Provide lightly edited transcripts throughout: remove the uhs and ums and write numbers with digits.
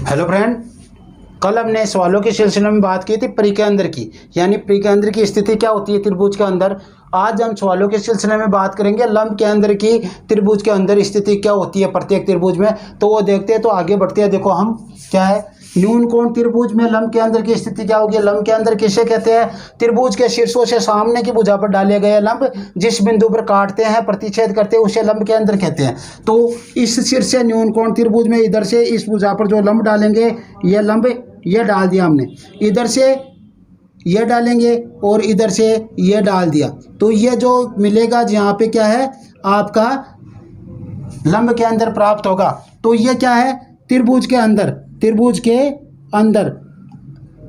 Hello friend, कल हमने सवालों के सिलसिले में बात की थी प्री के अंदर की, यानी प्री के अंदर की स्थिति क्या होती है त्रिभुज के अंदर। आज हम सवालों के सिलसिले में बात करेंगे लंब के अंदर की त्रिभुज के अंदर स्थिति क्या होती है प्रत्येक त्रिभुज में। तो वो देखते हैं, तो आगे बढ़ते हैं। देखो हम क्या है, न्यून कोण त्रिभुज में लंब के अंदर की स्थिति क्या होगी। लंब के अंदर किसे कहते हैं? त्रिभुज के शीर्षों से सामने की भुजा पर डाले गए लंब जिस बिंदु पर काटते हैं, प्रतिच्छेद करते हैं, उसे लंब के अंदर कहते हैं। तो इस शीर्ष से न्यून कोण त्रिभुज में इधर से इस भुजा पर जो लंब डालेंगे, ये लंब ये डाल दिया हमने, इधर से ये डालेंगे और इधर से ये डाल दिया, तो ये जो मिलेगा यहाँ पे क्या है आपका लंब के अंदर प्राप्त होगा। तो ये क्या है, त्रिभुज के अंदर, त्रिभुज के अंदर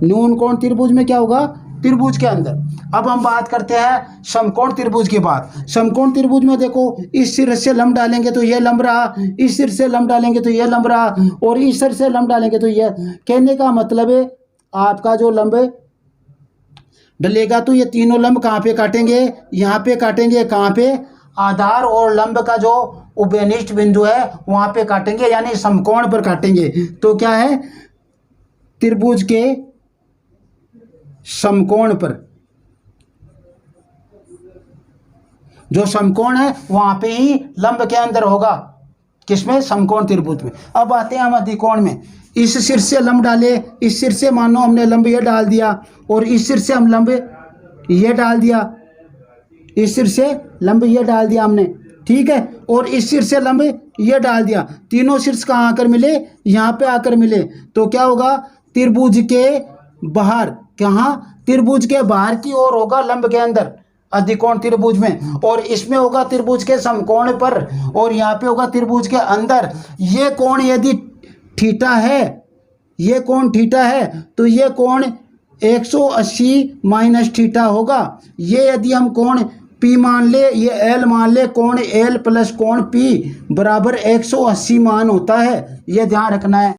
न्यून कोण त्रिभुज में क्या होगा, त्रिभुज के अंदर। अब हम बात करते हैं समकोण त्रिभुज की बात। समकोण त्रिभुज में देखो, इस सिर से लंब डालेंगे तो ये लंब रहा, इस सिर से लंब डालेंगे तो ये लंब रहा, और इस सिर से लंब डालेंगे तो ये। कहने का मतलब है आपका जो लंब डलेगा तो ये तीनों लंब कहाँ पे काटेंगे, यहाँ पे काटेंगे। कहाँ पे? आधार और लंब का जो उभयनिष्ठ बिंदु है वहाँ पे काटेंगे, यानी समकोण पर काटेंगे। तो क्या है, त्रिभुज के समकोण पर, जो समकोण है वहां पे ही लंब के अंदर होगा। किसमें? समकोण त्रिभुज में। अब आते हैं हम अधिकोण में। इस सिर से लंब डाले, इस सिर से मानो हमने लंब ये डाल दिया, और इस सिर से हम लंब ये डाल दिया, इस सिर से लंब ये डाल दिया हमने, ठीक है, और इस सिर से लंब ये डाल दिया। तीनों शीर्ष कहाँ आकर मिले? यहाँ पे आकर मिले। तो क्या होगा, त्रिभुज के बाहर, कहाँ? त्रिभुज के बाहर की ओर होगा लंब के अंदर अधिकोण त्रिभुज में, और इसमें होगा त्रिभुज के समकोण पर, और यहाँ पे होगा त्रिभुज के अंदर। ये कोण यदि थीटा है, ये कोण थीटा है, तो ये कोण 180 माइनस थीटा होगा। ये यदि हम कोण P मान ले, ये L मान ले, कोण L प्लस कोण P बराबर 180 मान होता है। ये ध्यान रखना है।